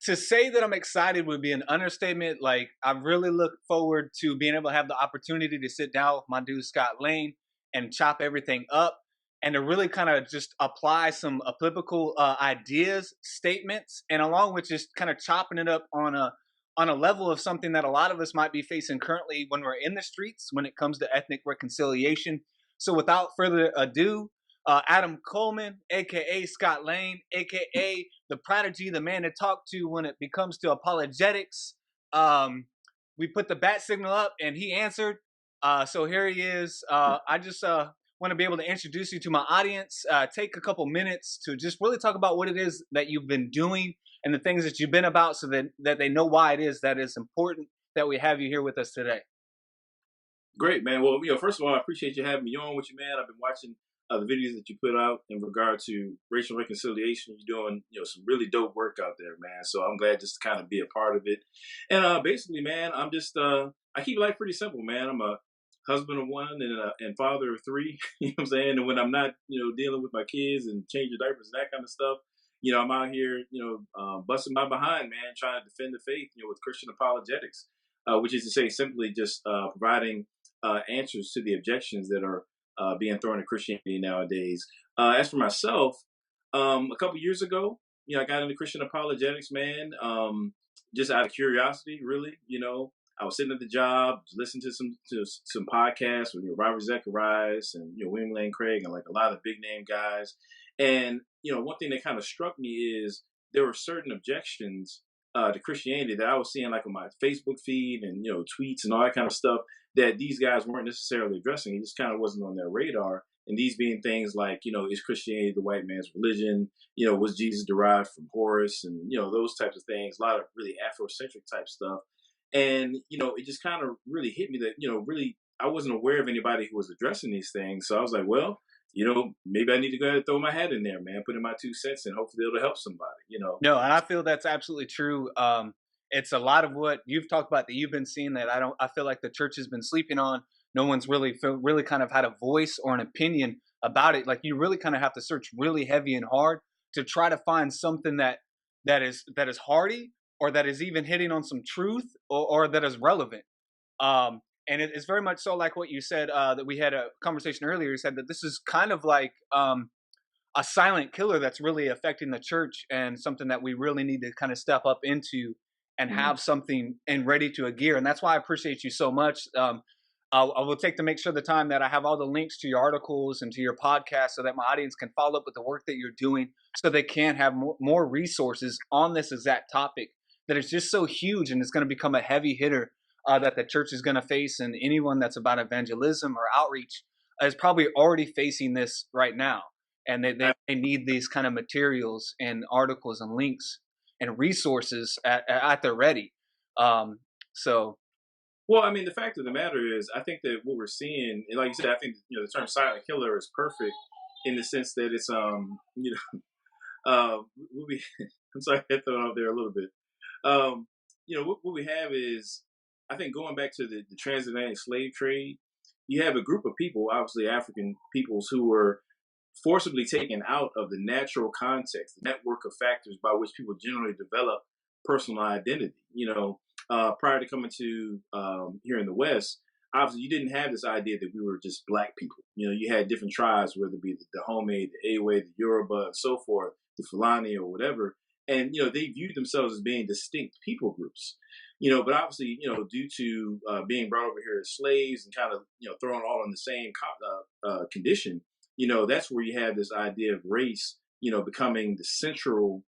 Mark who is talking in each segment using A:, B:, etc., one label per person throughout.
A: To say that I'm excited would be an understatement. Like, I really look forward to being able to have the opportunity to sit down with my dude Scott Lane and chop everything up, and to really kind of just apply some applicable ideas, statements, and along with just kind of chopping it up on a level of something that a lot of us might be facing currently when we're in the streets when it comes to ethnic reconciliation. So, without further ado, Adam Coleman, aka Scott Lane, aka the prodigy, the man to talk to when it becomes to apologetics. We put the bat signal up and he answered. So here he is. I just want to be able to introduce you to my audience. Take a couple minutes to just really talk about what it is that you've been doing and the things that you've been about, so that they know why it is that it's important that we have you here with us today.
B: Great, man. Well, first of all, I appreciate you having me on with you, man. I've been watching the videos that you put out in regard to racial reconciliation. You're doing, some really dope work out there, man. So I'm glad just to kind of be a part of it. And basically, man, I'm just I keep life pretty simple, man. I'm a husband of one and father of three. You know what I'm saying? And when I'm not, dealing with my kids and changing diapers and that kind of stuff, I'm out here, busting my behind, man, trying to defend the faith, with Christian apologetics, which is to say simply just providing answers to the objections that are being thrown at Christianity nowadays. As for myself, a couple years ago, I got into Christian apologetics, man, just out of curiosity, really. I was sitting at the job, listening to some podcasts with Robert Zacharias and William Lane Craig and like a lot of big name guys. And one thing that kind of struck me is there were certain objections to Christianity that I was seeing like on my Facebook feed and tweets and all that kind of stuff that these guys weren't necessarily addressing. It just kind of wasn't on their radar. And these being things like, is Christianity the white man's religion? Was Jesus derived from Horus? And, those types of things, a lot of really Afrocentric type stuff. And, it just kind of really hit me that, really, I wasn't aware of anybody who was addressing these things. So I was like, well, maybe I need to go ahead and throw my hat in there, man, put in my 2 cents and hopefully it'll help somebody.
A: No, and I feel that's absolutely true. It's a lot of what you've talked about that you've been seeing that I feel like the church has been sleeping on. No one's really kind of had a voice or an opinion about it. Like, you really kind of have to search really heavy and hard to try to find something that is hardy, or that is even hitting on some truth, or that is relevant. And it's very much so like what you said, that we had a conversation earlier. You said that this is kind of like a silent killer that's really affecting the church, and something that we really need to kind of step up into and have something and ready to a gear. And that's why I appreciate you so much. I will take to make sure the time that I have all the links to your articles and to your podcast, so that my audience can follow up with the work that you're doing, so they can have more resources on this exact topic that is just so huge, and it's going to become a heavy hitter that the church is going to face. And anyone that's about evangelism or outreach is probably already facing this right now. And they need these kind of materials and articles and links and resources at their ready. So,
B: well, I mean, the fact of the matter is, I think that what we're seeing, and like you said, I think the term silent killer is perfect in the sense that it's what we I'm sorry, I throw it out there a little bit. What we have is, I think, going back to the transatlantic slave trade, you have a group of people, obviously African peoples, who were forcibly taken out of the natural context, the network of factors by which people generally develop personal identity. Prior to coming to here in the West, obviously you didn't have this idea that we were just black people. You had different tribes, whether it be the Dahomey, the Ewe, the Yoruba, and so forth, the Fulani or whatever. And, they viewed themselves as being distinct people groups. But obviously, due to being brought over here as slaves and kind of, thrown all in the same condition, that's where you have this idea of race, becoming the central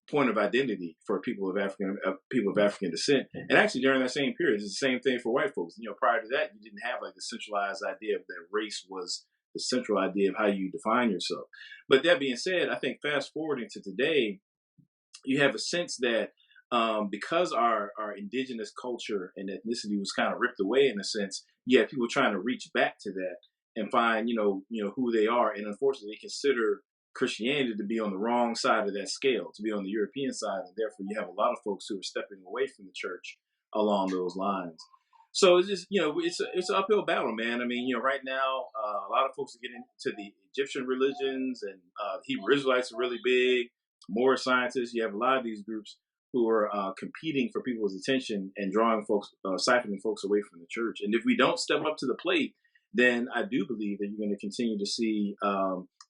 B: point of identity for people of African descent. And actually, during that same period, it's the same thing for white folks. Prior to that, you didn't have like the centralized idea of that race was the central idea of how you define yourself. But that being said, I think fast forwarding to today, you have a sense that because our indigenous culture and ethnicity was kind of ripped away in a sense, you have people trying to reach back to that and find, who they are, and unfortunately consider Christianity to be on the wrong side of that scale, to be on the European side, and therefore you have a lot of folks who are stepping away from the church along those lines. So it's just, it's an uphill battle, man. I mean, right now, a lot of folks are getting into the Egyptian religions, and Hebrew Israelites are really big. more scientists. You have a lot of these groups who are competing for people's attention and drawing folks, siphoning folks away from the church. And if we don't step up to the plate, then I do believe that you're going to continue to see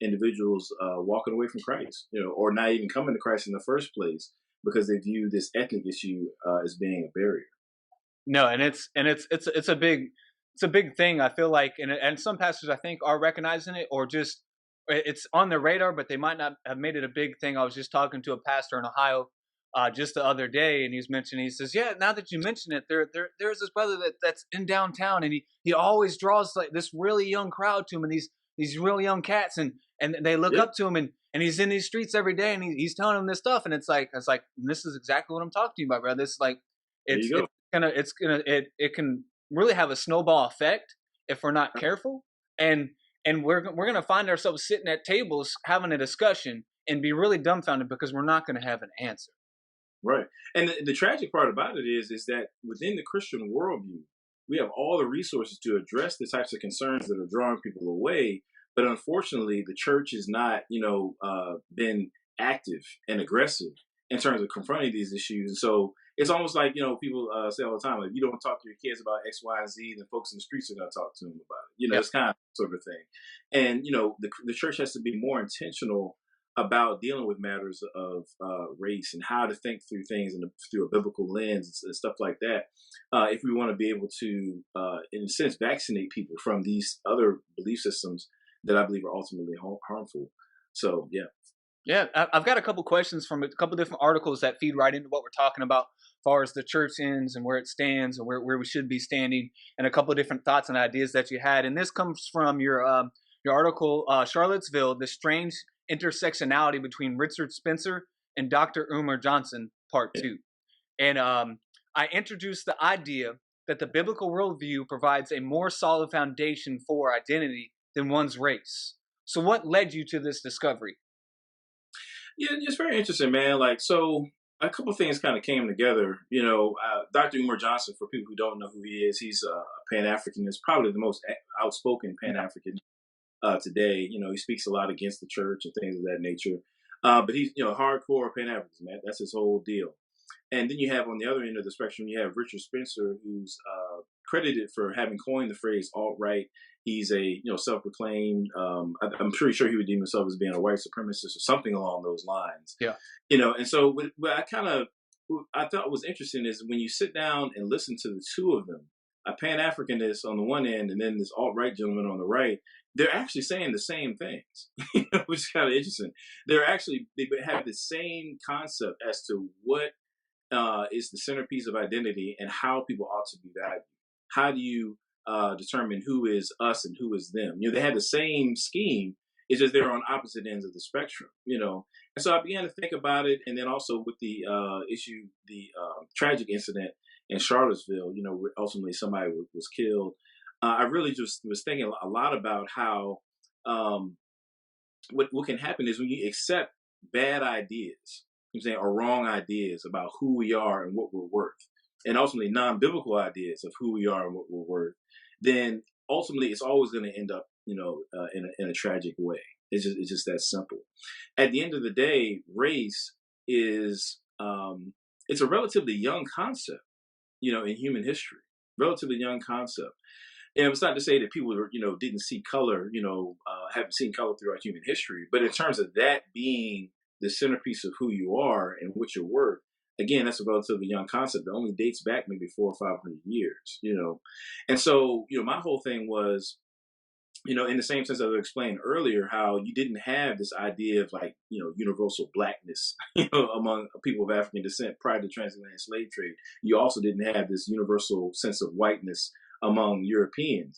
B: individuals walking away from Christ, or not even coming to Christ in the first place because they view this ethnic issue as being a barrier.
A: No, and it's a big thing. I feel like, and some pastors I think are recognizing it, or just it's on their radar, but they might not have made it a big thing. I was just talking to a pastor in Ohio just the other day, and he's mentioning. He says, "Yeah, now that you mention it, there's this brother that's in downtown, and he always draws like this really young crowd to him, and these really young cats, and they look
B: Yeah,
A: up to him, and he's in these streets every day, and he's telling them this stuff, and it's like this is exactly what I'm talking to you about, brother. This is like
B: there
A: it's
B: you go.
A: it can really have a snowball effect if we're not careful, and we're gonna find ourselves sitting at tables having a discussion and be really dumbfounded because we're not gonna have an answer.
B: Right. And the tragic part about it is that within the Christian worldview, we have all the resources to address the types of concerns that are drawing people away. But unfortunately, the church has not, been active and aggressive in terms of confronting these issues. And so it's almost like, people say all the time, like, you don't talk to your kids about X, Y, and Z, then folks in the streets are going to talk to them about it.
A: Yeah.
B: It's kind of sort of thing. And, the church has to be more intentional about dealing with matters of race and how to think through things through a biblical lens and stuff like that. If we want to be able to, in a sense, vaccinate people from these other belief systems that I believe are ultimately harmful. So, yeah.
A: Yeah, I've got a couple questions from a couple different articles that feed right into what we're talking about, as far as the church ends and where it stands and where we should be standing, and a couple of different thoughts and ideas that you had. And this comes from your article, Charlottesville: The Strange Intersectionality Between Richard Spencer and Dr. Umar Johnson, Part
B: Yeah.
A: Two. And I introduced the idea that the biblical worldview provides a more solid foundation for identity than one's race. So, what led you to this discovery?
B: Yeah, it's very interesting, man. Like, so a couple of things kind of came together. Dr. Umar Johnson, for people who don't know who he is, he's a Pan Africanist, probably the most outspoken Pan
A: Yeah,
B: African today. He speaks a lot against the church and things of that nature. But he's, hardcore Pan Africanist, man. That's his whole deal. And then you have on the other end of the spectrum, you have Richard Spencer, who's credited for having coined the phrase alt right. He's a self-proclaimed. I'm pretty sure he would deem himself as being a white supremacist or something along those lines.
A: yeah.
B: And so what I thought was interesting is when you sit down and listen to the two of them, a Pan Africanist on the one end, and then this alt right gentleman on the right, they're actually saying the same things, which is kind of interesting. They have the same concept as to what is the centerpiece of identity and how people ought to be valued. How do you determine who is us and who is them? They have the same scheme. It's just they're on opposite ends of the spectrum. And so I began to think about it, and then also with the the tragic incident in Charlottesville, where ultimately somebody was killed. I really just was thinking a lot about how um, what can happen is when you accept bad ideas, I'm saying, or wrong ideas about who we are and what we're worth, and ultimately non-biblical ideas of who we are and what we're worth, then ultimately it's always going to end up, in a tragic way. It's just that simple. At the end of the day, race is it's a relatively young concept, in human history, relatively young concept. And it's not to say that people, didn't see color, haven't seen color throughout human history, but in terms of that being the centerpiece of who you are and what you're worth, again, that's a relatively young concept that only dates back maybe 400 or 500 years. And so, my whole thing was, in the same sense that I explained earlier, how you didn't have this idea of like, universal blackness, among people of African descent prior to transatlantic slave trade. You also didn't have this universal sense of whiteness among Europeans.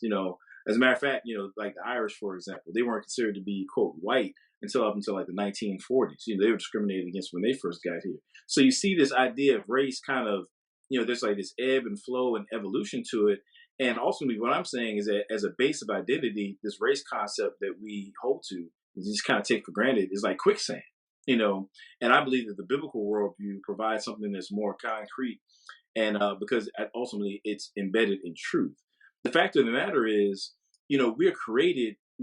B: As a matter of fact, like the Irish, for example, they weren't considered to be quote white until up until like the 1940s. They were discriminated against when they first got here. So you see this idea of race kind of, there's like this ebb and flow and evolution to it. And ultimately, what I'm saying is that as a base of identity, this race concept that we hold to, and just kind of take for granted, is like quicksand. You know, and I believe that the biblical worldview provides something that's more concrete, and because ultimately it's embedded in truth. The fact of the matter is, we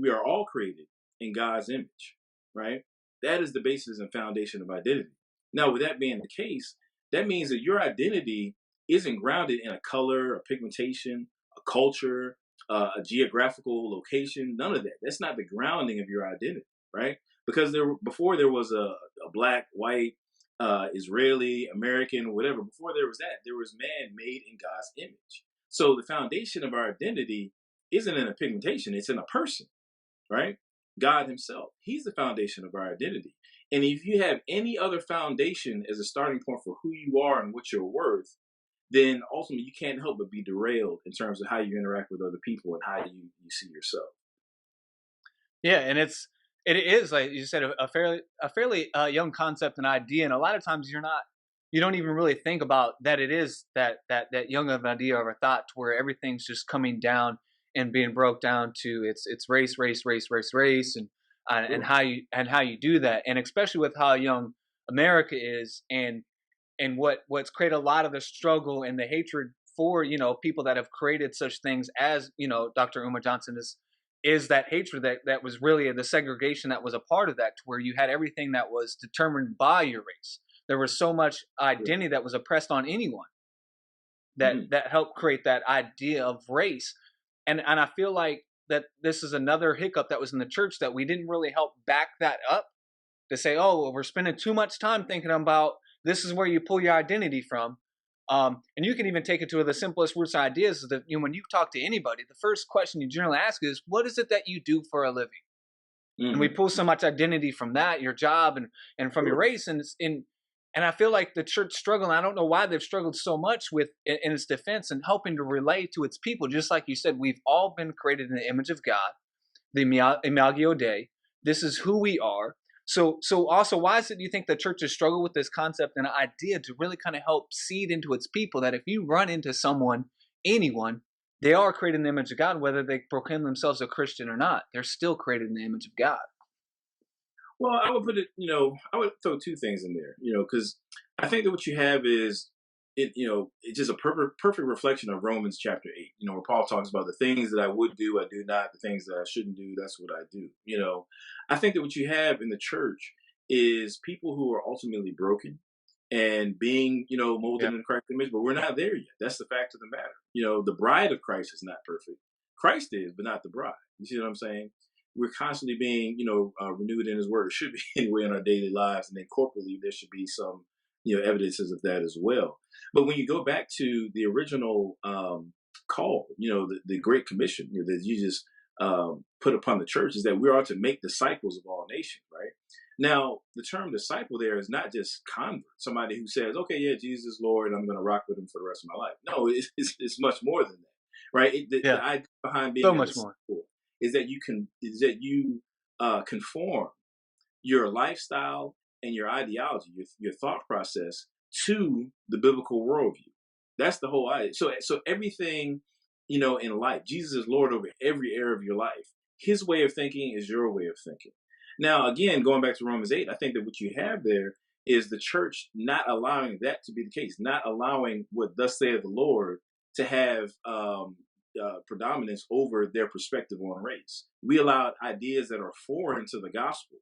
B: are all created in God's image, right? That is the basis and foundation of identity. Now, with that being the case, that means that your identity isn't grounded in a color, a pigmentation, a culture, a geographical location. None of that. That's not the grounding of your identity, right? Because before there was a black, white, Israeli, American, whatever. Before there was that, there was man made in God's image. So the foundation of our identity isn't in a pigmentation; it's in a person, right? God Himself. He's the foundation of our identity. And if you have any other foundation as a starting point for who you are and what you're worth, then ultimately you can't help but be derailed in terms of how you interact with other people and how you see yourself.
A: Yeah, and it is like you said a fairly young concept and idea, and a lot of times you don't even really think about that it is that young of an idea or a thought to where everything's just coming down and being broke down to it's race, race, race, race, race, and
B: Sure.
A: how you do that, and especially with how young America is, and what's created a lot of the struggle and the hatred for people that have created such things as Dr. Umar Johnson is that hatred that was really the segregation that was a part of that, to where you had everything that was determined by your race. There was so much
B: Sure.
A: identity that was oppressed on anyone that
B: Hmm.
A: that helped create that idea of race, and I feel like that this is another hiccup that was in the church, that we didn't really help back that up, to say, oh, well, we're spending too much time thinking about this is where you pull your identity from. And you can even take it to the simplest roots ideas, is that when you talk to anybody, the first question you generally ask is, what is it that you do for a living? And we
B: Hmm.
A: pull so much identity from that, your job, and from your
B: Sure.
A: race. And I feel like the church struggle, and I don't know why they've struggled so much with in its defense and helping to relate to its people. Just like you said, we've all been created in the image of God, the Imago Dei. This is who we are. So also, why is it you think the churches struggle with this concept and idea to really kind of help seed into its people that if you run into someone, anyone, they are created in the image of God, whether they proclaim themselves a Christian or not, they're still created in the image of God.
B: Well, I would put it, I would throw two things in there, because I think that what you have is it's just a perfect reflection of Romans chapter 8, where Paul talks about the things that I would do, I do not, the things that I shouldn't do, that's what I do. I think that what you have in the church is people who are ultimately broken and being,
A: Yeah.
B: molded in Christ's image, but we're not there yet. That's the fact of the matter. The bride of Christ is not perfect. Christ is, but not the bride. You see what I'm saying? We're constantly being, renewed in His Word. It should be anyway in our daily lives, and then corporately there should be some, evidences of that as well. But when you go back to the original call, the Great Commission, that Jesus put upon the church, is that we are to make disciples of all nations, right? Now, the term disciple there is not just convert, somebody who says, okay, yeah, Jesus is Lord, and I'm going to rock with Him for the rest of my life. No, it's much more than that, right? The
A: Yeah.
B: idea behind
A: So
B: being a
A: much more.
B: disciple is that you conform your lifestyle and your ideology, your thought process to the biblical worldview. That's the whole idea. So everything, in life, Jesus is Lord over every area of your life. His way of thinking is your way of thinking. Now, again, going back to Romans 8, I think that what you have there is the church not allowing that to be the case, not allowing what thus saith the Lord to have predominance over their perspective on race. We allowed ideas that are foreign to the gospel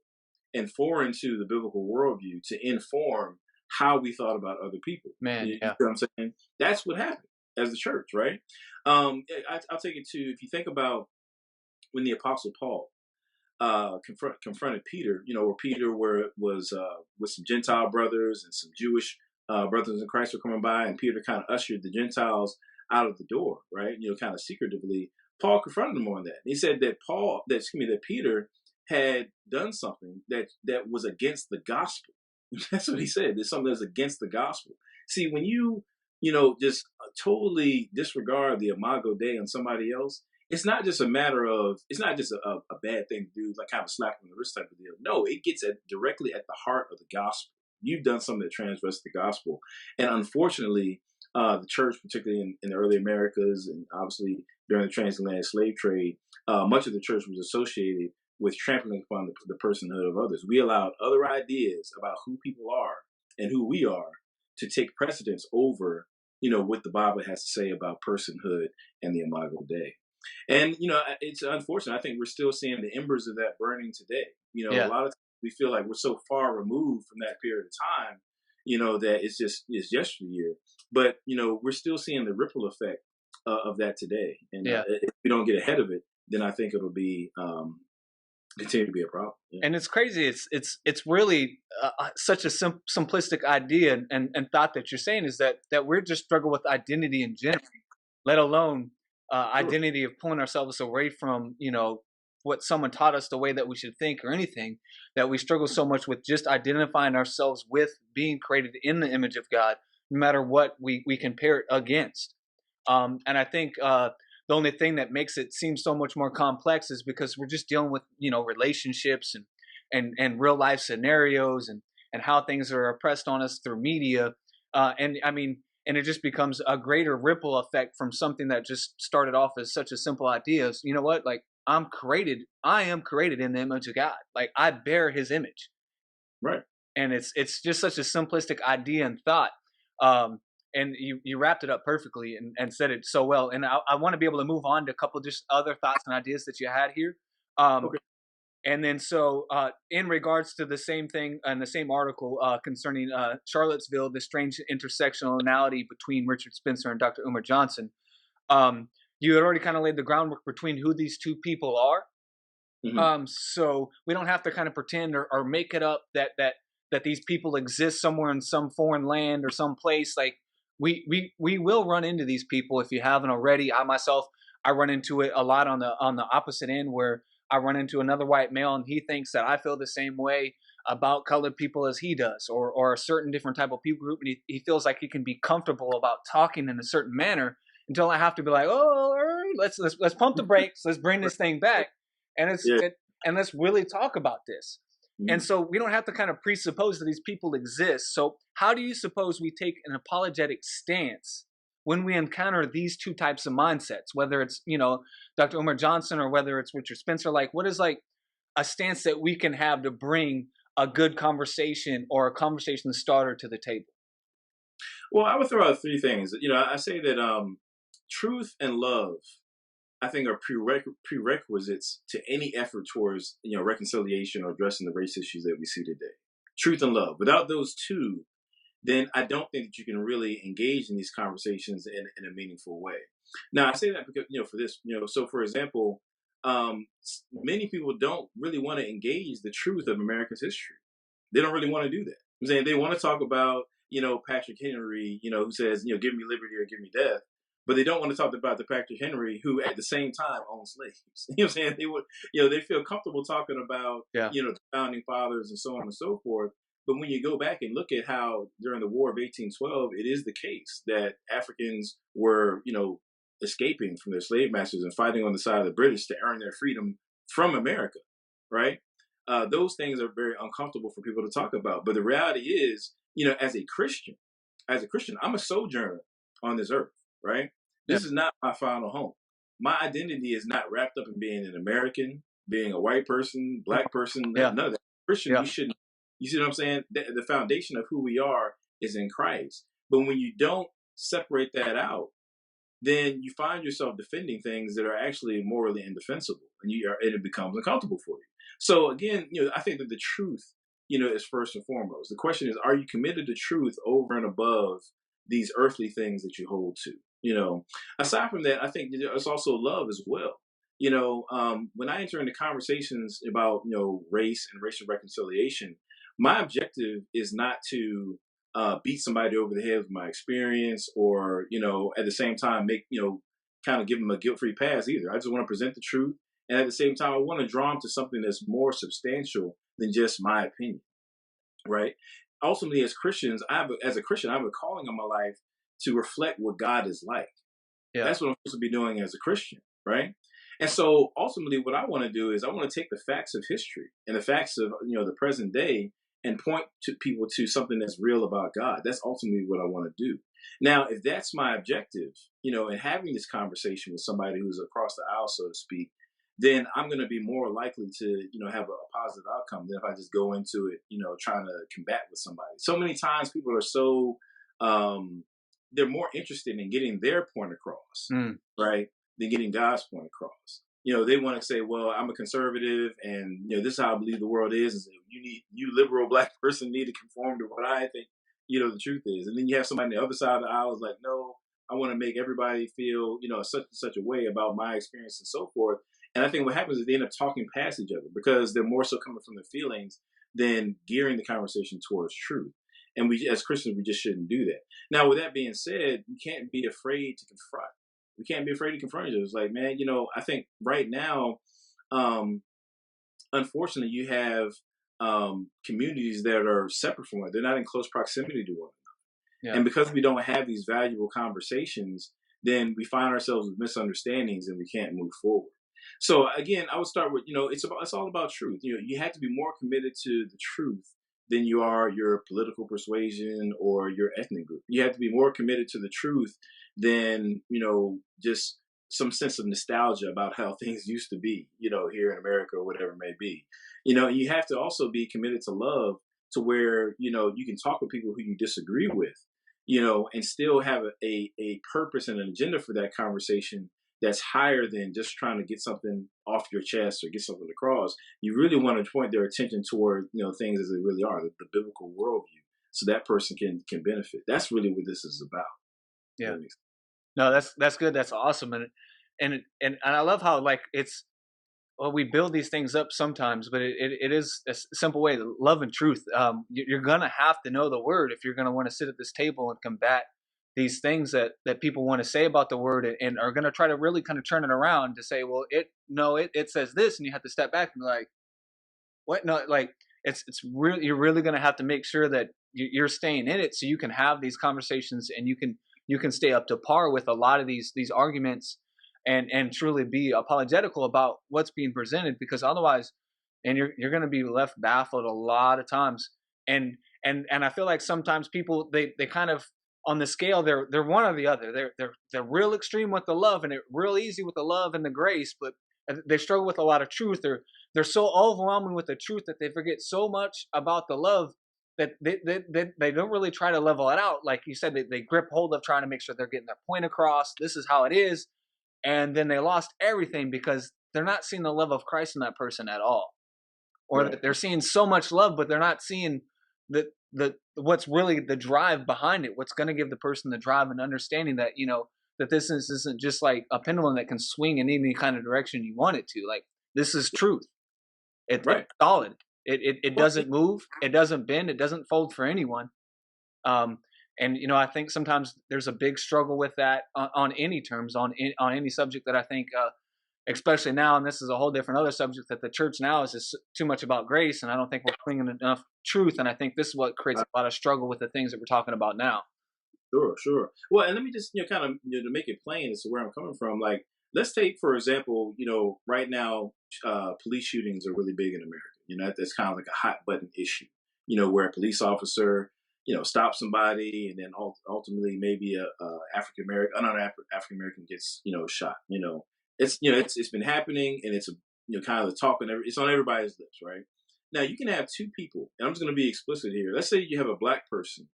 B: and foreign to the biblical worldview to inform how we thought about other people.
A: Man,
B: You see
A: yeah.
B: what I'm saying? That's what happened as the church, right? I'll take it to, if you think about when the Apostle Paul confronted Peter, where Peter was with some Gentile brothers and some Jewish brothers in Christ were coming by, and Peter kind of ushered the Gentiles out of the door, right? Kind of secretively. Paul confronted him on that. He said that Peter had done something that was against the gospel. That's what he said. There's something that's against the gospel. See, when just totally disregard the imago Dei on somebody else, it's not just a bad thing to do, like kind of a slap on the wrist type of deal. No, it gets directly at the heart of the gospel. You've done something that transgressed the gospel. And unfortunately, the church, particularly in the early Americas and obviously during the transatlantic slave trade, much of the church was associated with trampling upon the personhood of others. We allowed other ideas about who people are and who we are to take precedence over, what the Bible has to say about personhood and the imago Dei. And it's unfortunate. I think we're still seeing the embers of that burning today. A
A: Yeah.
B: lot of We feel like we're so far removed from that period of time, that it's yesteryear. But we're still seeing the ripple effect of that today. And
A: Yeah.
B: if we don't get ahead of it, then I think it'll be continue to be a problem. Yeah.
A: And it's crazy. It's really such a simplistic idea and thought that you're saying is that we're just struggle with identity in general, let alone
B: Sure.
A: identity of pulling ourselves away from what someone taught us the way that we should think or anything. That we struggle so much with just identifying ourselves with being created in the image of God, no matter what we compare it against. And I think the only thing that makes it seem so much more complex is because we're just dealing with relationships and real life scenarios and how things are oppressed on us through media. And I mean, and it just becomes a greater ripple effect from something that just started off as such a simple idea. As, you know what? Like I am created in the image of God. Like I bear His image,
B: Right.
A: and it's just such a simplistic idea and thought. Um, and you wrapped it up perfectly and said it so well. And I want to be able to move on to a couple just other thoughts and ideas that you had here. Um,
B: Okay.
A: and then so in regards to the same thing and the same article concerning Charlottesville, the strange intersectionality between Richard Spencer and Dr. Umar Johnson, you had already kind of laid the groundwork between who these two people are.
B: Hmm.
A: So we don't have to kind of pretend or make it up that these people exist somewhere in some foreign land or some place. Like we will run into these people if you haven't already. I myself, I run into it a lot on the opposite end where I run into another white male and he thinks that I feel the same way about colored people as he does, or a certain different type of people group, and he feels like he can be comfortable about talking in a certain manner until I have to be like, oh, all right, let's pump the brakes, let's bring
B: Right.
A: this thing back, and
B: Yeah.
A: and let's really talk about this. And
B: Mhm.
A: so we don't have to kind of presuppose that these people exist. So how do you suppose we take an apologetic stance when we encounter these two types of mindsets, whether it's, Dr. Umar Johnson or whether it's Richard Spencer? Like, what is like a stance that we can have to bring a good conversation or a conversation starter to the table?
B: Well, I would throw out three things. I say that truth and love, I think, are prerequisites to any effort towards reconciliation or addressing the race issues that we see today. Truth and love. Without those two, then I don't think that you can really engage in these conversations in a meaningful way. Now, I say that because for this, so for example, many people don't really want to engage the truth of America's history. They don't really want to do that. I'm saying they want to talk about, Patrick Henry, who says, give me liberty or give me death. But they don't want to talk about the Patrick Henry who at the same time owned slaves. You know what I'm saying? They would, they feel comfortable talking about,
A: Yeah.
B: the founding fathers and so on and so forth. But when you go back and look at how during the War of 1812, it is the case that Africans were, escaping from their slave masters and fighting on the side of the British to earn their freedom from America, right? Those things are very uncomfortable for people to talk about. But the reality is, as a Christian, I'm a sojourner on this earth, right?
A: Yeah.
B: This is not my final home. My identity is not wrapped up in being an American, being a white person, black person,
A: Yeah.
B: none of that. Christian,
A: Yeah.
B: we shouldn't. You see what I'm saying? The foundation of who we are is in Christ. But when you don't separate that out, then you find yourself defending things that are actually morally indefensible, and it becomes uncomfortable for you. So again, I think that the truth, is first and foremost. The question is, are you committed to truth over and above these earthly things that you hold to? Aside from that, I think there's also love as well. When I enter into conversations about race and racial reconciliation, my objective is not to beat somebody over the head with my experience, or at the same time make kind of give them a guilt-free pass either. I just want to present the truth, and at the same time, I want to draw them to something that's more substantial than just my opinion, right? Ultimately, as a Christian, I have a calling on my life to reflect what God is like.
A: Yeah.
B: That's what I'm supposed to be doing as a Christian, right? And so ultimately, what I want to do is I want to take the facts of history and the facts of the present day and point to people to something that's real about God. That's ultimately what I want to do. Now, if that's my objective, in having this conversation with somebody who's across the aisle, so to speak, then I'm going to be more likely to, have a positive outcome than if I just go into it, trying to combat with somebody. So many times people are so um, they're more interested in getting their point across,
A: Mm.
B: right, than getting God's point across. They want to say, well, I'm a conservative, and this is how I believe the world is. And so you liberal black person need to conform to what I think the truth is. And then you have somebody on the other side of the aisle is like, no, I want to make everybody feel such and such a way about my experience and so forth. And I think what happens is they end up talking past each other because they're more so coming from their feelings than gearing the conversation towards truth. And we, as Christians, we just shouldn't do that. Now, with that being said, we can't be afraid to confront. We can't be afraid to confront each other. It's like, man, I think right now, um, unfortunately, you have communities that are separate from one another. They're not in close proximity to one another.
A: Yeah.
B: And because we don't have these valuable conversations, then we find ourselves with misunderstandings and we can't move forward. So again, I would start with, it's all about truth. You have to be more committed to the truth than you are your political persuasion or your ethnic group. You have to be more committed to the truth than, just some sense of nostalgia about how things used to be, here in America or whatever it may be. You have to also be committed to love to where, you can talk with people who you disagree with, and still have a purpose and an agenda for that conversation that's higher than just trying to get something off your chest or get something across. You really want to point their attention toward, things as they really are, the biblical worldview, so that person can benefit. That's really what this is about.
A: Yeah.
B: That makes
A: No, that's good. That's awesome. And I love how like it's well, we build these things up sometimes, but it is a simple way. Love and truth. You're gonna have to know the word if you're gonna want to sit at this table and combat these things that people want to say about the word, and are gonna try to really kind of turn it around to say, well, it says this, and you have to step back and be like, what? No, like it's really, you're really gonna have to make sure that you're staying in it so you can have these conversations, and you can stay up to par with a lot of these arguments, and truly be apologetical about what's being presented, because otherwise, and you're going to be left baffled a lot of times. And and and I feel like sometimes people, they kind of, on the scale, they're one or the other. They're real extreme with the love, and they're real easy with the love and the grace, but they struggle with a lot of truth. They're so overwhelming with the truth that they forget so much about the love, that they don't really try to level it out. Like you said, they grip hold of trying to make sure they're getting their point across. This is how it is. And then they lost everything because they're not seeing the love of Christ in that person at all. Or
B: right,
A: that they're seeing so much love, but they're not seeing the what's really the drive behind it. What's going to give the person the drive and understanding that, that isn't just like a pendulum that can swing in any kind of direction you want it to. Like, this is truth. It's
B: right.
A: solid. It
B: Well,
A: doesn't move. It doesn't bend. It doesn't fold for anyone. Um, and I think sometimes there's a big struggle with that on any terms, on any subject, that I think, especially now, and this is a whole different other subject, that the church now is just too much about grace, and I don't think we're bringing enough truth. And I think this is what creates a lot of struggle with the things that we're talking about now.
B: Sure, sure. Well, and let me just, kind of, to make it plain as to where I'm coming from. Like, let's take, for example, right now, police shootings are really big in America. That's kind of like a hot button issue. Where a police officer, stops somebody, and then ultimately maybe a African American, another African American gets, shot. It's been happening, and it's kind of the talk, and it's on everybody's lips, right? Now you can have two people, and I'm just going to be explicit here. Let's say you have a black person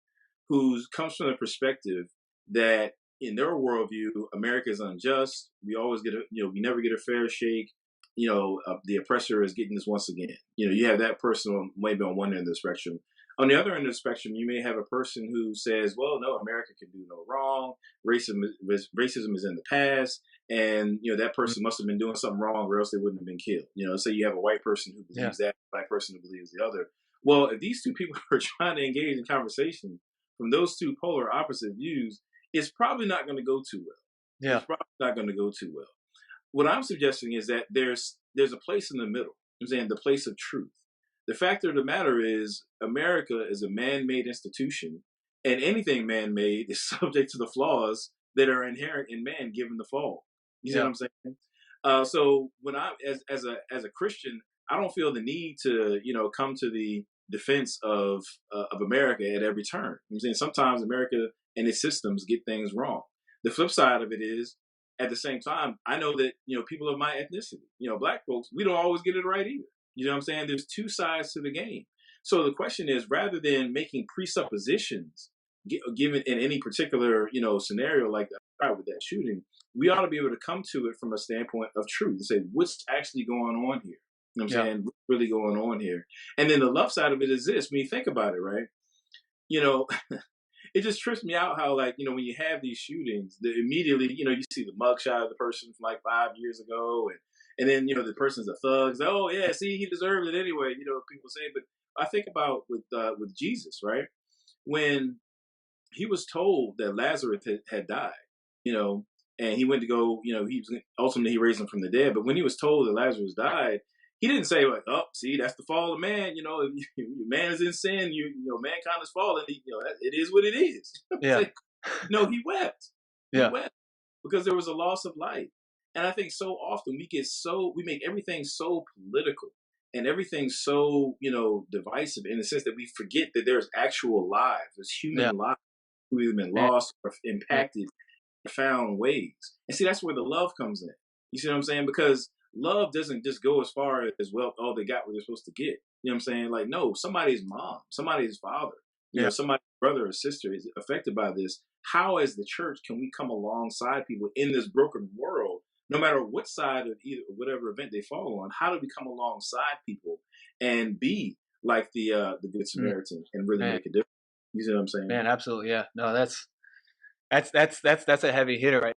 B: who comes from the perspective that in their worldview, America is unjust. We always get we never get a fair shake. The oppressor is getting this once again. You have that person maybe on one end of the spectrum. On the other end of the spectrum, you may have a person who says, well, no, America can do no wrong. Racism is in the past. And, that person must have been doing something wrong, or else they wouldn't have been killed. Say you have a white person who
A: Yeah.
B: believes that, a black person who believes the other. Well, if these two people are trying to engage in conversation from those two polar opposite views, it's probably not going to go too well.
A: Yeah.
B: It's probably not going to go too well. What I'm suggesting is that there's a place in the middle. I'm saying the place of truth. The fact of the matter is, America is a man-made institution, and anything man-made is subject to the flaws that are inherent in man, given the fall. You see what
A: Yeah.
B: I'm saying? So when I, as a Christian, I don't feel the need to come to the defense of America at every turn. I'm saying sometimes America and its systems get things wrong. The flip side of it is, at the same time, I know that people of my ethnicity, black folks, we don't always get it right either. You know what I'm saying? There's two sides to the game. So the question is, rather than making presuppositions given in any particular scenario like that with that shooting, we ought to be able to come to it from a standpoint of truth and say what's actually going on here. You know what I'm
A: Yeah.
B: saying? What's really going on here? And then the love side of it is this: when you think about it, right? You know, it just trips me out how, like, when you have these shootings, the immediately, you see the mugshot of the person from like 5 years ago, and then the person's a thug. So, oh yeah, see, he deserved it anyway. People say, but I think about with Jesus, right? When he was told that Lazarus had died, you know, and he went to go, he was ultimately he raised him from the dead. But when he was told that Lazarus died, he didn't say like, "Oh, see, that's the fall of man." If man is in sin, mankind is fallen. It is what it is. It's
A: Yeah.
B: like, no, he wept. He
A: Yeah.
B: wept because there was a loss of life. And I think so often we make everything so political and everything so divisive in the sense that we forget that there's actual lives, there's
A: Yeah.
B: human lives who have been
A: Man.
B: lost or
A: Yeah.
B: impacted in profound ways. And see, that's where the love comes in. You see what I'm saying? Because love doesn't just go as far as, well, oh, they got what they're supposed to get. You know what I'm saying? Like, no, somebody's mom, somebody's father,
A: Yeah.
B: somebody's brother or sister is affected by this. How, as the church, can we come alongside people in this broken world, no matter what side of either whatever event they fall on? How do we come alongside people and be like the Good
A: Mm,
B: Samaritan and really
A: man.
B: make a difference? You see what I'm saying?
A: Man. Absolutely. Yeah. No, that's a heavy hitter, right?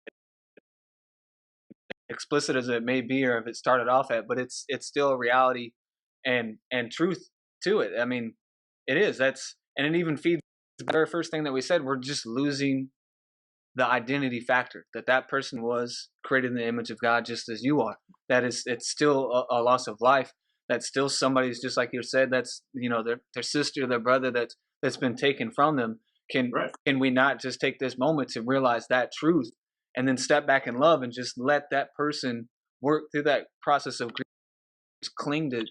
A: Explicit as it may be, or if it started off at, but it's still a reality and truth to it. I mean, it is. That's and it even feeds the very first thing that we said. We're just losing the identity factor that that person was created in the image of God, just as you are. That is, it's still a loss of life. That's still somebody's, just like you said. That's their sister, their brother that's been taken from them. Can
B: Right.
A: can we not just take this moment to realize that truth, and then step back in love and just let that person work through that process of grief, cling to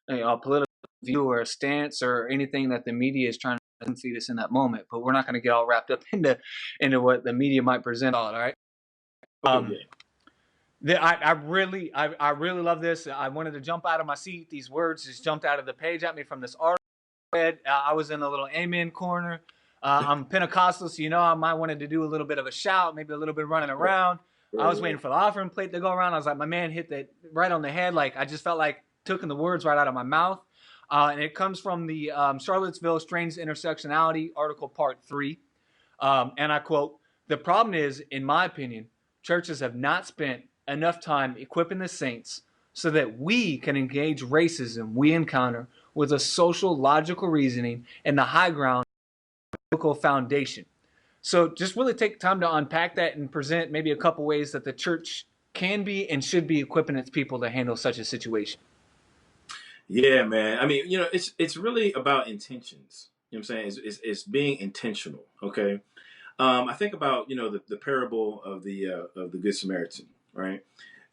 A: a political view or a stance or anything that the media is trying to feed us in that moment. But we're not going to get all wrapped up into what the media might present. All right.
B: Oh
A: Um,
B: yeah.
A: I really love this. I wanted to jump out of my seat. These words just jumped out of the page at me from this article. I was in a little amen corner. I'm Pentecostal, so I might wanted to do a little bit of a shout, maybe a little bit of running
B: Right.
A: around. I
B: Right.
A: was waiting
B: Right.
A: for the offering plate to go around. I was like, my man hit that right on the head. Like I just felt like taking the words right out of my mouth. And it comes from the Charlottesville Strange Intersectionality article, part 3. And I quote: "The problem is, in my opinion, churches have not spent enough time equipping the saints so that we can engage racism we encounter with a social logical reasoning and the high ground biblical foundation." So just really take time to unpack that and present maybe a couple ways that the church can be and should be equipping its people to handle such a situation.
B: Yeah, man. I mean, it's really about intentions. You know what I'm saying? It's being intentional. Okay. I think about the parable of the Good Samaritan, right?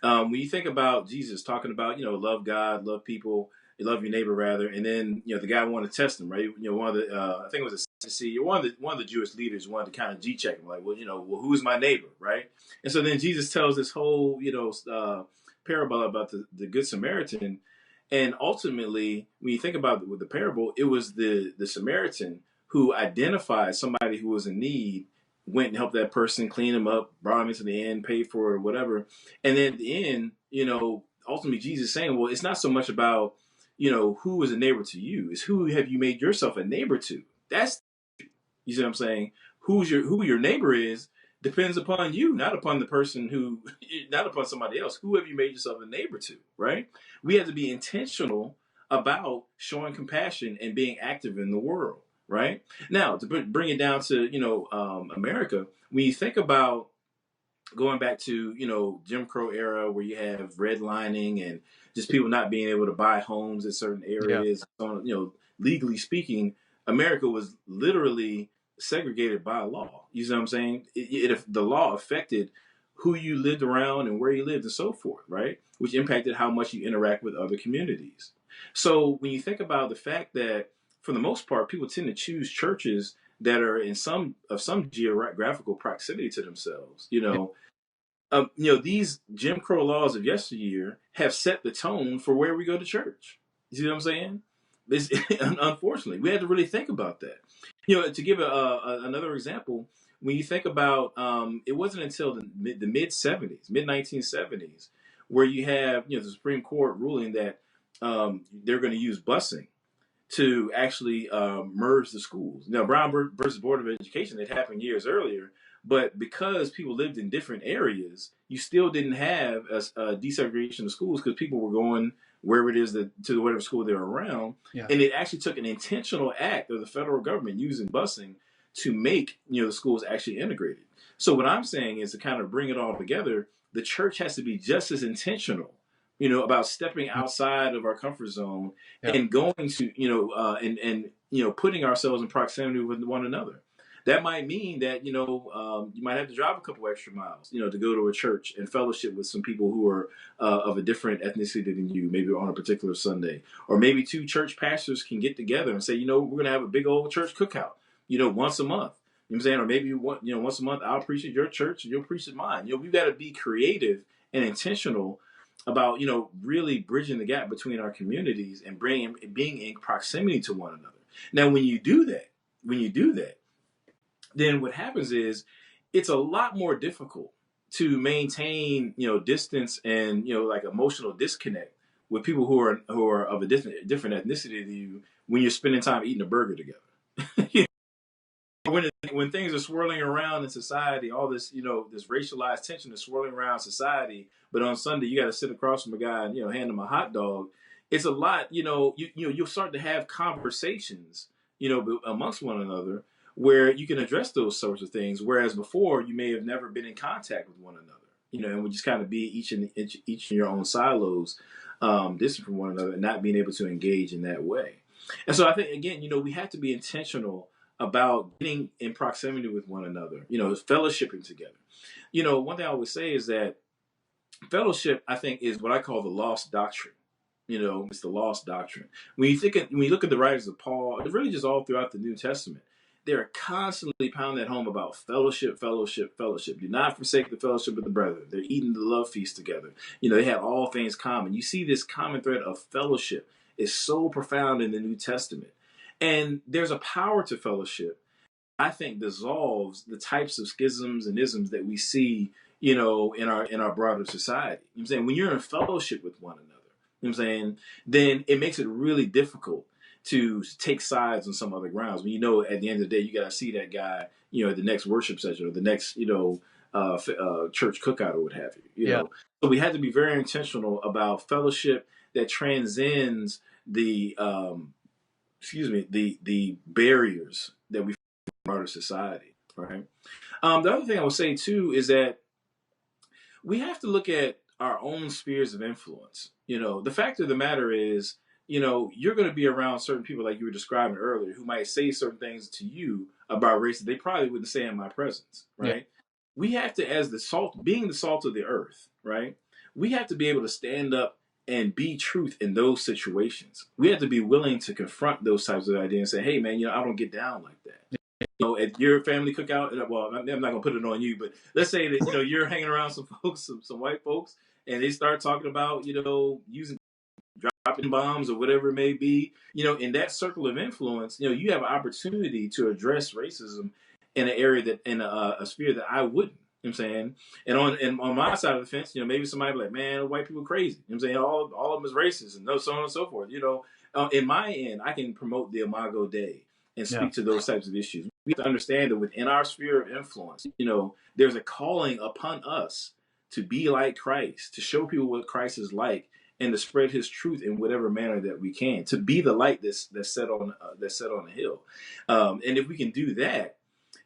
B: When you think about Jesus talking about love God, love people, you love your neighbor rather, and then the guy wanted to test him, right? One of the I think it was a Sadducee, one of the Jewish leaders wanted to kind of G check him, like, well, well, who's my neighbor, right? And so then Jesus tells this whole parable about the Good Samaritan, and ultimately when you think about with the parable, it was the Samaritan who identified somebody who was in need, went and helped that person, clean him up, brought him into the inn, paid for it or whatever. And then at the end, ultimately Jesus saying, well, it's not so much about, who is a neighbor to you, it's who have you made yourself a neighbor to. That's, you see what I'm saying? Who your neighbor is depends upon you, not upon the person who, not upon somebody else. Who have you made yourself a neighbor to, right? We have to be intentional about showing compassion and being active in the world, right? Now, to bring it down to, America, when you think about going back to Jim Crow era where you have redlining and just people not being able to buy homes in certain
A: Yeah.
B: areas, legally speaking, America was literally segregated by law. You see what I'm saying? The law affected who you lived around and where you lived and so forth, right? Which impacted how much you interact with other communities. So when you think about the fact that for the most part people tend to choose churches that are in some geographical proximity to themselves, these Jim Crow laws of yesteryear have set the tone for where we go to church. You see what I'm saying? This, unfortunately, we had to really think about that. You know, to give another example, when you think about, it wasn't until the mid '70s, mid 1970s, where you have the Supreme Court ruling that they're going to use busing to actually merge the schools. Now, Brown versus Board of Education, it happened years earlier, but because people lived in different areas, you still didn't have a desegregation of schools because people were going wherever it is to whatever school they're around.
A: Yeah.
B: And it actually took an intentional act of the federal government using busing to make the schools actually integrated. So what I'm saying is to kind of bring it all together, the church has to be just as intentional about stepping outside of our comfort zone
A: Yeah.
B: and going to and putting ourselves in proximity with one another. That might mean that you might have to drive a couple extra miles to go to a church and fellowship with some people who are of a different ethnicity than you, maybe on a particular Sunday. Or maybe two church pastors can get together and say, we're going to have a big old church cookout once a month. You know what I'm saying? Or maybe once a month I'll preach at your church and you'll preach at mine. We've got to be creative and intentional about really bridging the gap between our communities and being in proximity to one another. Now, when you do that, then what happens is it's a lot more difficult to maintain distance and like emotional disconnect with people who are of a different ethnicity than you when you're spending time eating a burger together. When things are swirling around in society, all this this racialized tension is swirling around society. But on Sunday, you got to sit across from a guy and hand him a hot dog. It's a lot. You'll start to have conversations amongst one another where you can address those sorts of things. Whereas before, you may have never been in contact with one another. And we just kind of be each in your own silos, distant from one another, and not being able to engage in that way. And so I think again, we have to be intentional about getting in proximity with one another, fellowshipping together. One thing I always say is that fellowship, I think, is what I call the lost doctrine. It's the lost doctrine. When you look at the writings of Paul, really just all throughout the New Testament, they're constantly pounding that home about fellowship, fellowship, fellowship. Do not forsake the fellowship of the brethren. They're eating the love feast together. They have all things common. You see this common thread of fellowship is so profound in the New Testament. And there's a power to fellowship, I think, dissolves the types of schisms and isms that we see, in our broader society. You know what I'm saying? When you're in fellowship with one another, I'm saying, then it makes it really difficult to take sides on some other grounds. When at the end of the day, you got to see that guy, at the next worship session or the next, church cookout or what have you.
A: Yeah.
B: So we had to be very intentional about fellowship that transcends the the barriers that we face in our society, right? The other thing I would say too is that we have to look at our own spheres of influence. The fact of the matter is, you're going to be around certain people like you were describing earlier who might say certain things to you about race that they probably wouldn't say in my presence, right?
A: Yeah.
B: We have to, as the salt, being the salt of the earth, right? We have to be able to stand up and be truth in those situations. We have to be willing to confront those types of ideas and say, hey, man, I don't get down like that. At your family cookout, well, I'm not going to put it on you, but let's say that, you're hanging around some folks, some white folks, and they start talking about, using dropping bombs or whatever it may be, in that circle of influence, you have an opportunity to address racism in an area that, in a sphere that I wouldn't. You know what I'm saying? And on my side of the fence, maybe somebody be like, man, white people are crazy. You know what I'm saying? All of them is racist and so on and so forth. In my end, I can promote the Imago Dei and
A: Yeah.
B: speak to those types of issues. We have to understand that within our sphere of influence, there's a calling upon us to be like Christ, to show people what Christ is like, and to spread His truth in whatever manner that we can, to be the light that's set on the hill. And if we can do that,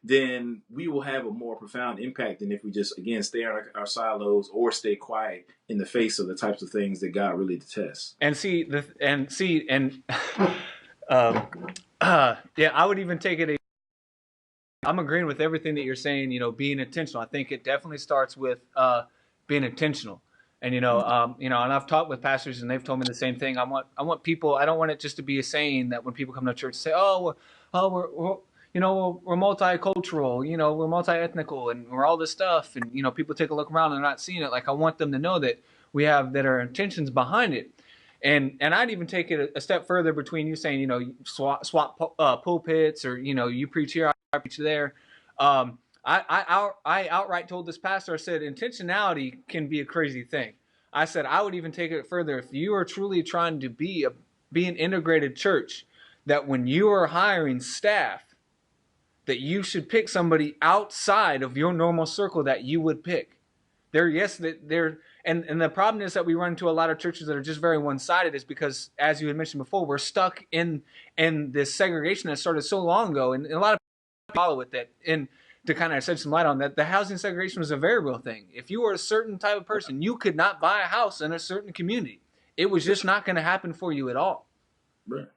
B: then we will have a more profound impact than if we just, again, stay on our silos or stay quiet in the face of the types of things that God really detests.
A: Um, yeah, I would even take it. I'm agreeing with everything that you're saying. Being intentional. I think it definitely starts with being intentional. And and I've talked with pastors, and they've told me the same thing. I want people. I don't want it just to be a saying that when people come to church, say, we're multicultural. We're multi-ethnical, and we're all this stuff. And people take a look around and they're not seeing it. Like, I want them to know that we have that our intentions behind it. And I'd even take it a step further between you saying, swap pulpits, or, you preach here, I preach there. I outright told this pastor, I said, intentionality can be a crazy thing. I said, I would even take it further. If you are truly trying to be an integrated church, that when you are hiring staff, that you should pick somebody outside of your normal circle that you would pick. And the problem is that we run into a lot of churches that are just very one-sided, is because, as you had mentioned before, we're stuck in this segregation that started so long ago, and a lot of people follow with it. And to kind of shed some light on that, the housing segregation was a very real thing. If you were a certain type of person, you could not buy a house in a certain community. It was just not going to happen for you at all.
B: Right.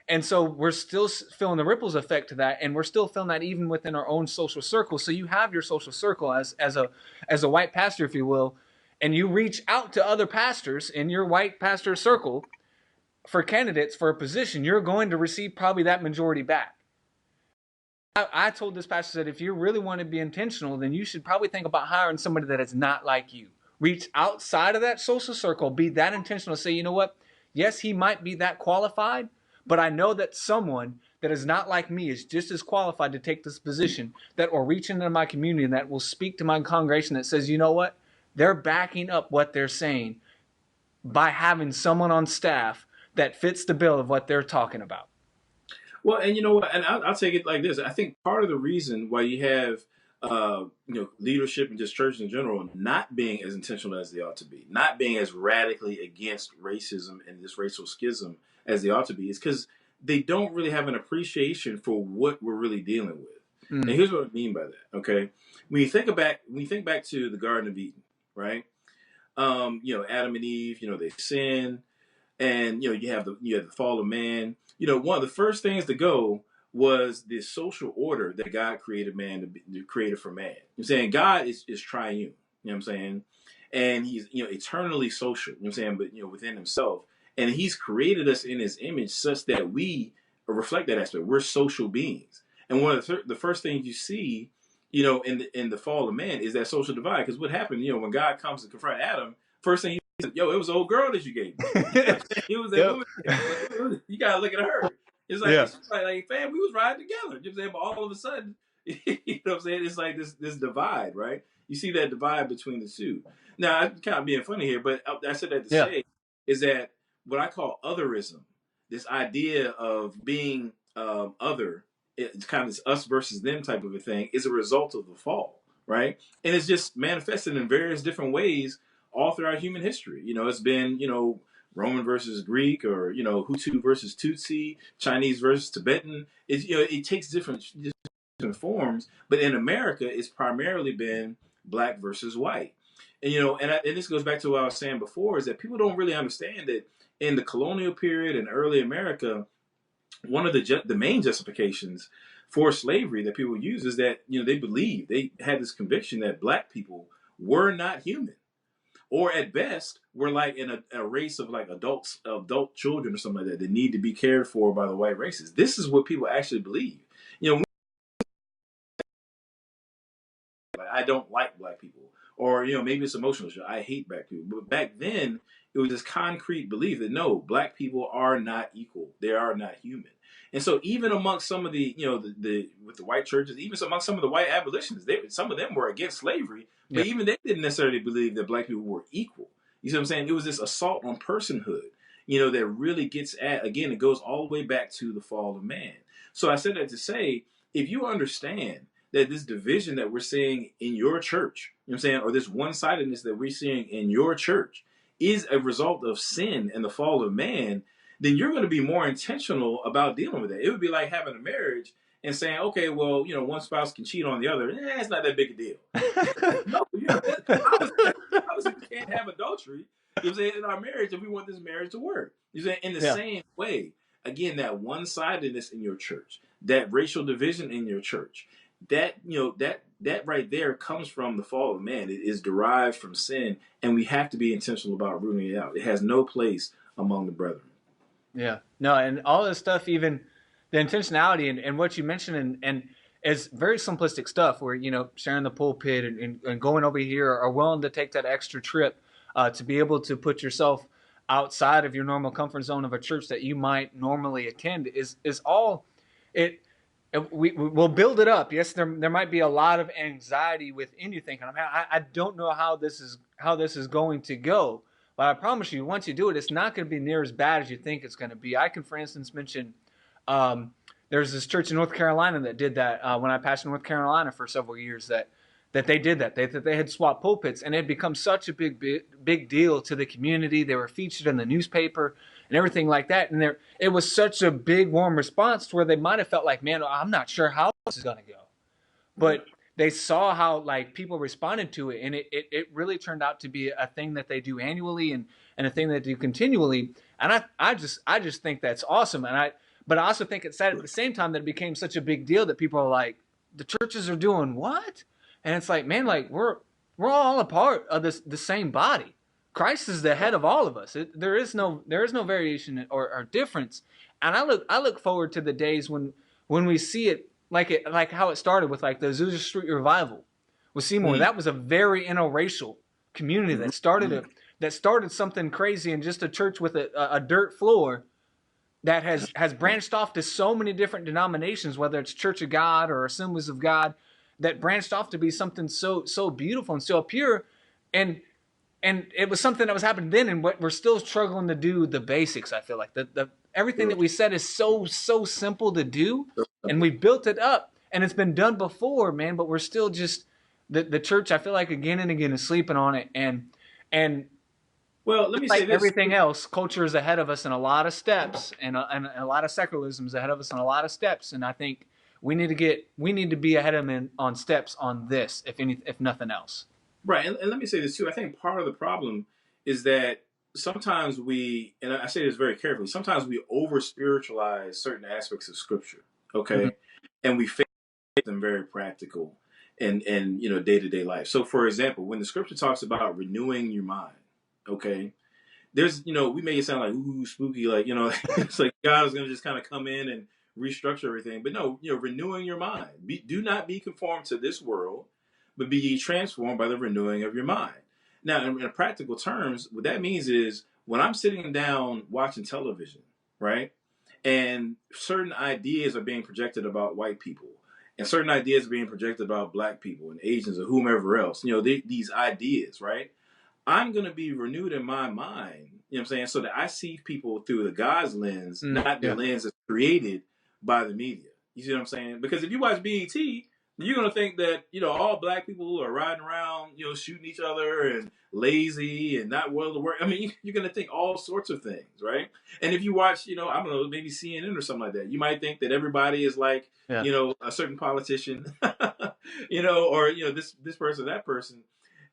A: And so we're still feeling the ripples effect to that, and we're still feeling that even within our own social circle. So you have your social circle as a white pastor, if you will, and you reach out to other pastors in your white pastor circle for candidates for a position. You're going to receive probably that majority back. I told this pastor that if you really want to be intentional, then you should probably think about hiring somebody that is not like you. Reach outside of that social circle, be that intentional, say, you know what? Yes, he might be that qualified, but I know that someone that is not like me is just as qualified to take this position, that will reach into my community and that will speak to my congregation, that says, you know what? They're backing up what they're saying by having someone on staff that fits the bill of what they're talking about.
B: Well, and you know what? And I'll take it like this. I think part of the reason why you have leadership and just churches in general not being as intentional as they ought to be, not being as radically against racism and this racial schism as they ought to be, is because they don't really have an appreciation for what we're really dealing with. And here's what I mean by that. Okay, when you think back to the Garden of Eden, right? Adam and Eve, they sin, and you have the fall of man. One of the first things to go was this social order that God created man created for man. I'm saying God is triune. You know what I'm saying? And he's eternally social. You know what I'm saying? But within himself, and he's created us in his image such that we reflect that aspect. We're social beings. And one of the first things you see, in the fall of man is that social divide. Because what happened, when God comes to confront Adam, first thing he said, yo, it was an old girl that you gave me. It was that woman. You gotta look at her. It's like,
A: Yeah.
B: she's like, fam, we was riding together. You know what I'm saying? But all of a sudden, you know what I'm saying? It's like this divide, right? You see that divide between the two. Now, I'm kind of being funny here, but I said that to
A: Yeah.
B: say is that what I call otherism, this idea of being other, it's kind of this us versus them type of a thing, is a result of the fall, right? And it's just manifested in various different ways all throughout human history. It's been, Roman versus Greek, or Hutu versus Tutsi, Chinese versus Tibetan. It takes different forms, but in America, it's primarily been black versus white. And this goes back to what I was saying before, is that people don't really understand that in the colonial period and early America, one of the main justifications for slavery that people use is that they had this conviction that black people were not human, or at best we're like in a race of like adult children or something like that need to be cared for by the white races. This is what people actually believe. I don't like black people, or maybe it's emotional. I hate black people. But back then, it was this concrete belief that no, black people are not equal. They are not human. And so, even amongst some of the with the white churches, even amongst some of the white abolitionists, some of them were against slavery, but even they didn't necessarily believe that black people were equal. You see what I'm saying? It was this assault on personhood, that really gets at, again, it goes all the way back to the fall of man. So I said that to say, if you understand that this division that we're seeing in your church, you know what I'm saying, or this one-sidedness that we're seeing in your church is a result of sin and the fall of man, then you're going to be more intentional about dealing with it. It would be like having a marriage and saying, okay, well, one spouse can cheat on the other. It's not that big a deal. No, obviously we can't have adultery. You know what I'm saying, in our marriage if we want this marriage to work. You know what I'm saying? In the same way, again, that one-sidedness in your church, that racial division in your church, that that right there comes from the fall of man. It is derived from sin, and we have to be intentional about rooting it out. It has no place among the brethren.
A: Yeah. No, and all this stuff, even the intentionality and what you mentioned, and it's very simplistic stuff where, sharing the pulpit and going over here, are willing to take that extra trip to be able to put yourself outside of your normal comfort zone of a church that you might normally attend is all it. We'll build it up. Yes, there might be a lot of anxiety within you thinking, I don't know how this is going to go. But I promise you, once you do it, it's not going to be near as bad as you think it's going to be. I can, for instance, mention there's this church in North Carolina that did that when I pastored in North Carolina for several years. That they did that. They had swapped pulpits, and it had become such a big deal to the community. They were featured in the newspaper and everything like that. And it was such a big warm response to where they might have felt like, man, I'm not sure how this is going to go.
B: Yeah.
A: But they saw how like people responded to it, and it really turned out to be a thing that they do annually and a thing that they do continually. And I just think that's awesome. But I also think it's sad at the same time that it became such a big deal that people are like, the churches are doing what? And it's like, man, like we're all a part of the same body. Christ is the head of all of us. There is no variation or difference. And I look forward to the days when we see it like how it started with like the Azusa Street revival with Seymour.
B: Mm-hmm.
A: That was a very interracial community
B: Mm-hmm.
A: that started something crazy in just a church with a dirt floor that has branched off to so many different denominations, whether it's Church of God or Assemblies of God, that branched off to be something so beautiful and so pure, and it was something that was happening then, and what we're still struggling to do the basics. I feel like the everything
B: Sure.
A: that we said is so simple to do,
B: So
A: and
B: simple.
A: we built it up, and it's been done before, man. But we're still just the church. I feel like again and again is sleeping on it, and
B: Well, let me say
A: like
B: this.
A: everything else, culture is ahead of us in a lot of steps, and a lot of secularism is ahead of us in a lot of steps. And I think we need to be ahead of them on steps on this, if nothing else.
B: Right, and let me say this too. I think part of the problem is that sometimes we, and I say this very carefully, sometimes we over spiritualize certain aspects of Scripture,
A: Mhm.
B: okay, and we make them very practical and day to day life. So, for example, when the Scripture talks about renewing your mind, okay, there's we make it sound like ooh spooky, like it's like God is going to just kind of come in and restructure everything. But no, renewing your mind. Do not be conformed to this world, but be ye transformed by the renewing of your mind. Now, in practical terms, what that means is when I'm sitting down watching television, right, and certain ideas are being projected about white people, and certain ideas are being projected about black people and Asians or whomever else, these ideas, right? I'm going to be renewed in my mind, you know what I'm saying? So that I see people through the God's lens, not the
A: Yeah,
B: lens that's created by the media. You see what I'm saying? Because if you watch BET, you're going to think that, all black people are riding around, shooting each other and lazy and not well to work. I mean, you're going to think all sorts of things, right? And if you watch, I don't know, maybe CNN or something like that, you might think that everybody is like,
A: yeah,
B: a certain politician, or, this person, that person.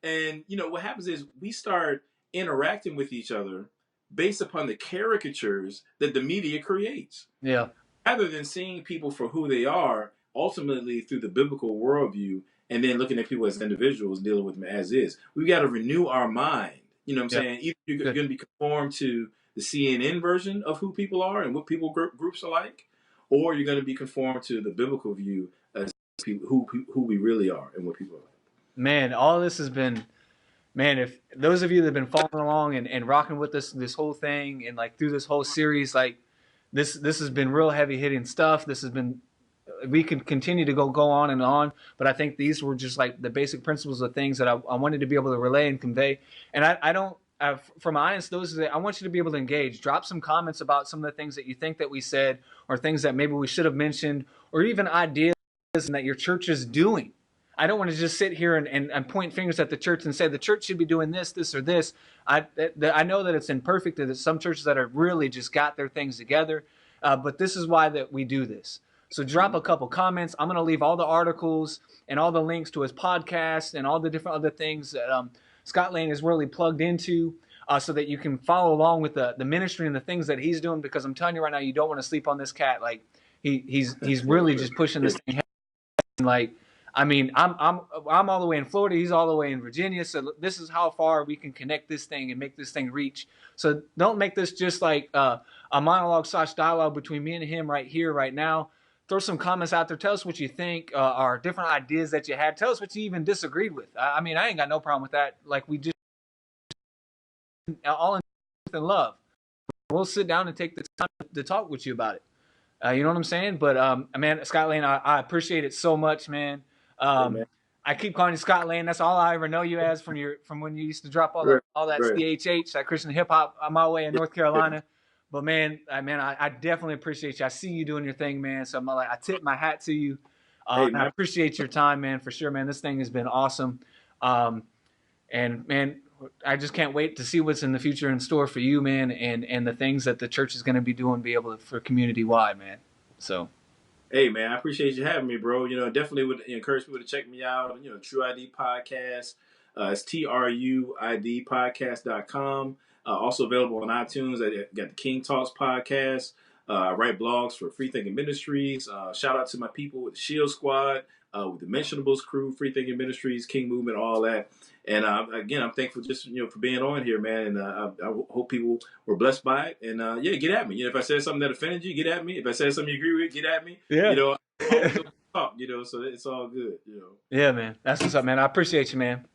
B: And what happens is we start interacting with each other based upon the caricatures that the media creates,
A: yeah,
B: rather than seeing people for who they are, ultimately through the biblical worldview, and then looking at people as individuals and dealing with them as is. We've got to renew our mind. You know what I'm
A: yeah.
B: saying? Either you're
A: Good.
B: going to be conformed to the CNN version of who people are and what people groups are like, or you're going to be conformed to the biblical view as people, who we really are and what people are like.
A: Man, all this has been, man, if those of you that have been following along and rocking with us this whole thing and like through this whole series, like this has been real heavy hitting stuff. This has been we could continue to go on, but I think these were just like the basic principles of things that I wanted to be able to relay and convey. And I don't for my audience, those that I want you to be able to engage. Drop some comments about some of the things that you think that we said, or things that maybe we should have mentioned, or even ideas that your church is doing. I don't want to just sit here and point fingers at the church and say the church should be doing this, or this. I know that it's imperfect. That there's some churches that are really just got their things together, but this is why that we do this. So drop
B: Mhm.
A: a couple comments. I'm going to leave all the articles and all the links to his podcast and all the different other things that Scott Lane is really plugged into, so that you can follow along with the ministry and the things that he's doing. Because I'm telling you right now, you don't want to sleep on this cat. Like he's really just pushing this thing. Like, I mean, I'm all the way in Florida. He's all the way in Virginia. So this is how far we can connect this thing and make this thing reach. So don't make this just like a monologue slash dialogue between me and him right here, right now. Throw some comments out there. Tell us what you think, or different ideas that you had. Tell us what you even disagreed with. I mean, I ain't got no problem with that. Like we just all in and love. We'll sit down and take the time to talk with you about it. You know what I'm saying? But man, Scott Lane, I appreciate it so much, man.
B: Hey man,
A: Um, I keep calling you Scott Lane. That's all I ever know you as from when you used to drop
B: right,
A: all that
B: right.
A: CHH, that Christian hip hop my way in
B: Yeah,
A: North
B: yeah.
A: Carolina. But man, I definitely appreciate you. I see you doing your thing, man. So I'm like, I tip my hat to you.
B: Hey
A: And I
B: man,
A: appreciate your time, man, for sure, man. This thing has been awesome. Um, and man, I just can't wait to see what's in the future in store for you, man, and the things that the church is going to be doing, be able to for community wide, man. So
B: hey man, I appreciate you having me, bro. Definitely would encourage people to check me out. True ID Podcast. It's TRUID podcast.com. Also available on iTunes. I got the King Talks podcast. I write blogs for Free Thinking Ministries. Shout out to my people with the Shield Squad, with the Mentionables crew, Free Thinking Ministries, King Movement, all that. And again, I'm thankful just for being on here, man. And I hope people were blessed by it. And yeah, get at me. If I said something that offended you, get at me. If I said something you agree with, get at me.
A: yeah,
B: I'm always open to talk. So it's all good.
A: yeah, man. That's what's up, man. I appreciate you, man.